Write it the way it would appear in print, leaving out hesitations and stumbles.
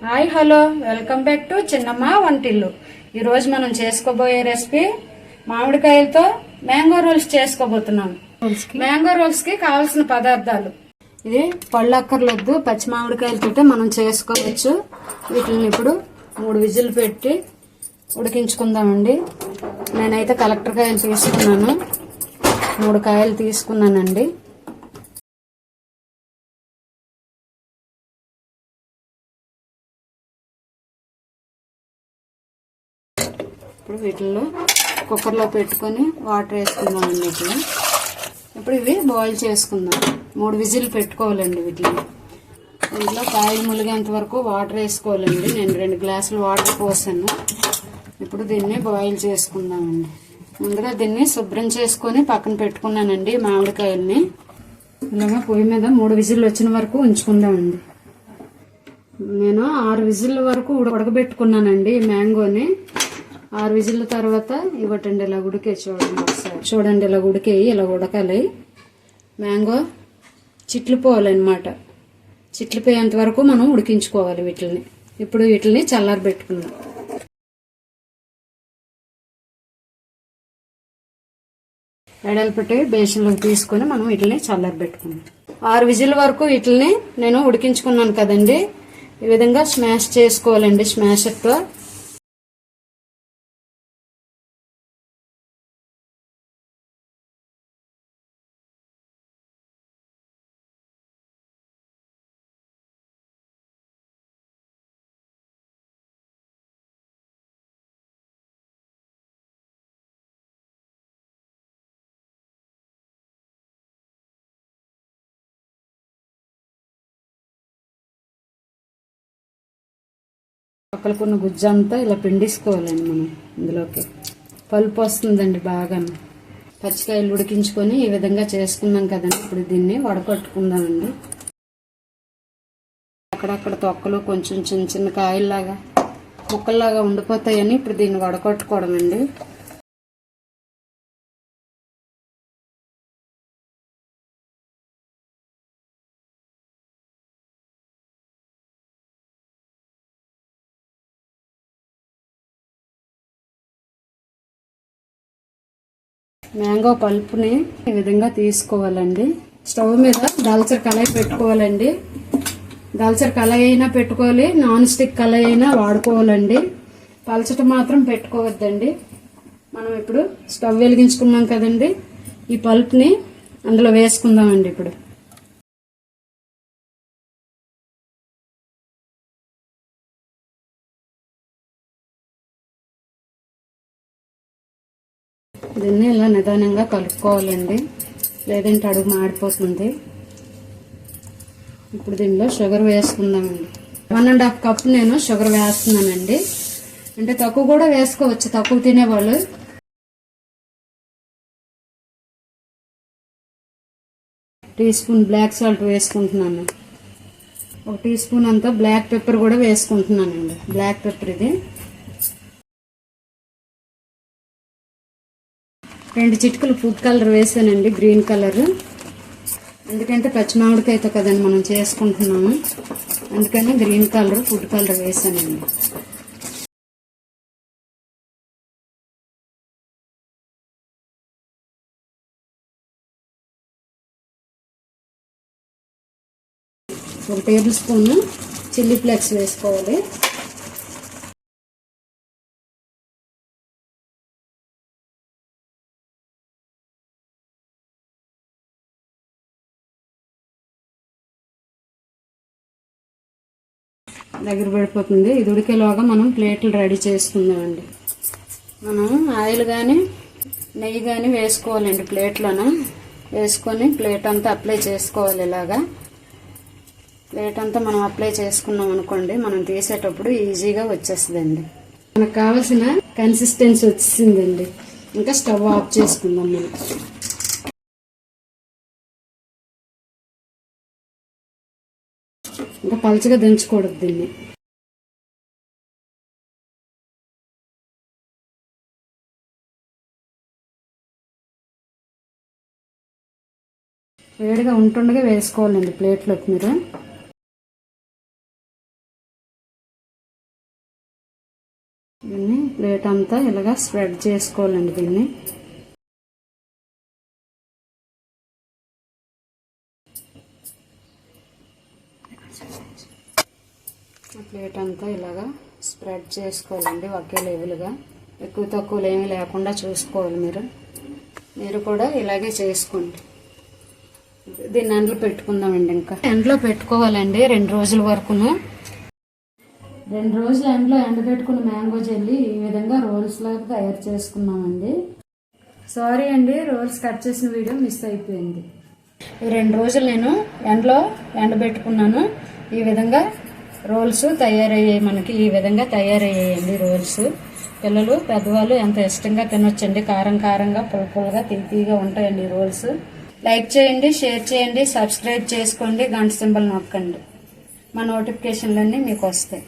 Hi hello welcome back to Chinnamma Vantillu. ఈరోజు మనం చేసుకోబోయే రెసిపీ మామిడికాయలతో మ్యాంగో రోల్స్ చేసుకోబోతున్నాం. మ్యాంగో రోల్స్ కి కావాల్సిన పదార్థాలు ఇది పళ్ళు అక్కర్లొద్దు, పచ్చి మామిడికాయలతో మనం చేసుకోవచ్చు. వీటిని ఇప్పుడు 3 విజిల్ పెట్టి ఉడికించుకుందామండి. నేనైతే కలెక్టర్ కాయలు తీసుకున్నాను, 3 కాయలు తీసుకున్నానండి. ఇప్పుడు వీటిల్లో కుక్కర్లో పెట్టుకొని వాటర్ వేసుకుందామండి. ఇప్పుడు ఇవి బాయిల్ చేసుకుందాం. 3 విజిల్ పెట్టుకోవాలండి. వీటిని దీంట్లో కాయలు ములిగేంత వరకు వాటర్ వేసుకోవాలండి. నేను 2 గ్లాసులు వాటర్ పోసాను. ఇప్పుడు దీన్ని బాయిల్ చేసుకుందామండి. ముందుగా దీన్ని శుభ్రం చేసుకొని పక్కన పెట్టుకున్నానండి. మామిడికాయల్ని ఇలాగా పొయ్యి మీద 3 విజిల్ వచ్చిన వరకు ఉంచుకుందామండి. నేను 6 విజిల్ వరకు ఉడకబెట్టుకున్నానండి మ్యాంగోని. 6 విజిల్ల తర్వాత ఇవ్వటండి ఇలా ఉడికే చూడండి. ఒకసారి చూడండి, ఇలా ఉడికేయి, ఇలా ఉడకాలి. మ్యాంగో చిట్లిపోవాలన్నమాట. చిట్లిపోయేంత వరకు మనం ఉడికించుకోవాలి వీటిని. ఇప్పుడు వీటిని చల్లారి పెట్టుకుందాం. ఎడల్పట్టి బేషన్లోకి తీసుకొని మనం వీటిని చల్లారి పెట్టుకుందాం. 6 విజిల్ వరకు వీటిని నేను ఉడికించుకున్నాను కదండి. ఈ విధంగా స్మాష్ చేసుకోవాలండి స్మాషర్తో. పక్కలకున్న గుజ్జంతా ఇలా పిండేసుకోవాలండి మనం. ఇందులోకి పలుపు వస్తుందండి బాగా. పచ్చికాయలు ఉడికించుకొని ఈ విధంగా చేసుకున్నాం కదండి. ఇప్పుడు దీన్ని వడకట్టుకుందామండి. అక్కడక్కడ తొక్కలు కొంచెం చిన్న చిన్న కాయల్లాగా ముక్కల్లాగా ఉండిపోతాయని ఇప్పుడు దీన్ని వడకట్టుకోవడం అండి. మ్యాంగో పల్పుని ఈ విధంగా తీసుకోవాలండి. స్టవ్ మీద దాల్చర్ కళాయి పెట్టుకోవాలండి. దాల్చర్ కళాయి అయినా పెట్టుకోవాలి, నాన్ స్టిక్ కళాయి అయినా వాడుకోవాలండి. పలచట మాత్రం పెట్టుకోవద్దండి. మనం ఇప్పుడు స్టవ్ వెలిగించుకున్నాం కదండి. ఈ పల్పుని అందులో వేసుకుందామండి. ఇప్పుడు దీన్ని ఇలా నిదానంగా కలుపుకోవాలండి, లేదంటే అడుగు మాడిపోతుంది. ఇప్పుడు దీనిలో షుగర్ వేసుకుందామండి. 1.5 కప్ నేను షుగర్ వేస్తున్నానండి. అంటే తక్కువ కూడా వేసుకోవచ్చు, తక్కువ తినేవాళ్ళు. టీ స్పూన్ బ్లాక్ సాల్ట్ వేసుకుంటున్నాను. 1 టీ స్పూన్ అంతా బ్లాక్ పెప్పర్ కూడా వేసుకుంటున్నానండి. బ్లాక్ పెప్పర్ ఇది 2 చిటికలు ఫుడ్ కలర్ వేసానండి, గ్రీన్ కలర్. ఎందుకంటే పచ్చి మామిడికాయతో కదండి మనం చేసుకుంటున్నాము, అందుకని గ్రీన్ కలర్ ఫుడ్ కలర్ వేసానండి. ఒక టేబుల్ స్పూన్ చిల్లీ ఫ్లేక్స్ వేసుకోవాలి. దగ్గర పడిపోతుంది. ఇది ఉడికేలోగా మనం ప్లేట్లు రెడీ చేసుకుందామండి. మనం ఆయిల్ కానీ నెయ్యి కానీ వేసుకోవాలండి. ప్లేట్లోన వేసుకొని ప్లేట్ అంతా అప్లై చేసుకోవాలి. ఇలాగా ప్లేట్ అంతా మనం అప్లై చేసుకున్నాం అనుకోండి, మనం తీసేటప్పుడు ఈజీగా వచ్చేస్తుందండి. మనకు కావాల్సిన కన్సిస్టెన్సీ వచ్చిందండి. ఇంకా స్టవ్ ఆఫ్ చేసుకుందాం. మనం ఇంకా పలుచగా దంచుకూడదు దీన్ని. వేడిగా ఉంటుండగా వేసుకోవాలండి ప్లేట్లోకి మీరు. దీన్ని ప్లేట్ అంతా ఇలాగా స్ప్రెడ్ చేసుకోవాలండి. దీన్ని ప్లేట్ అంతా ఇలాగా స్ప్రెడ్ చేసుకోవాలండి. ఒకే లెవెల్గా ఎక్కువ తక్కువలు ఏమీ లేకుండా చూసుకోవాలి. మీరు కూడా ఇలాగే చేసుకోండి. దీన్ని ఎండలో పెట్టుకుందామండి. ఇంకా ఎండలో పెట్టుకోవాలండి 2 రోజుల వరకును. 2 రోజులు ఎండలో ఎండబెట్టుకున్న మ్యాంగో జెల్లీ ఈ విధంగా రోల్స్ లాగా తయారు చేసుకున్నామండి. సారీ అండి, రోల్స్ కట్ చేసిన వీడియో మిస్ అయిపోయింది. 2 రోజులు నేను ఎండలో ఎండబెట్టుకున్నాను. ఈ విధంగా రోల్స్ తయారయ్యాయి. మనకి ఈ విధంగా తయారయ్యాయండి రోల్స్. పిల్లలు పెద్దవాళ్ళు ఎంత ఇష్టంగా తినొచ్చండి. కారం కారంగా పుల్లగా తీపిగా ఉంటాయండి రోల్స్. లైక్ చేయండి, షేర్ చేయండి, సబ్స్క్రైబ్ చేసుకోండి, గంట సింబల్ నొక్కండి. మా నోటిఫికేషన్లన్నీ మీకు వస్తాయి.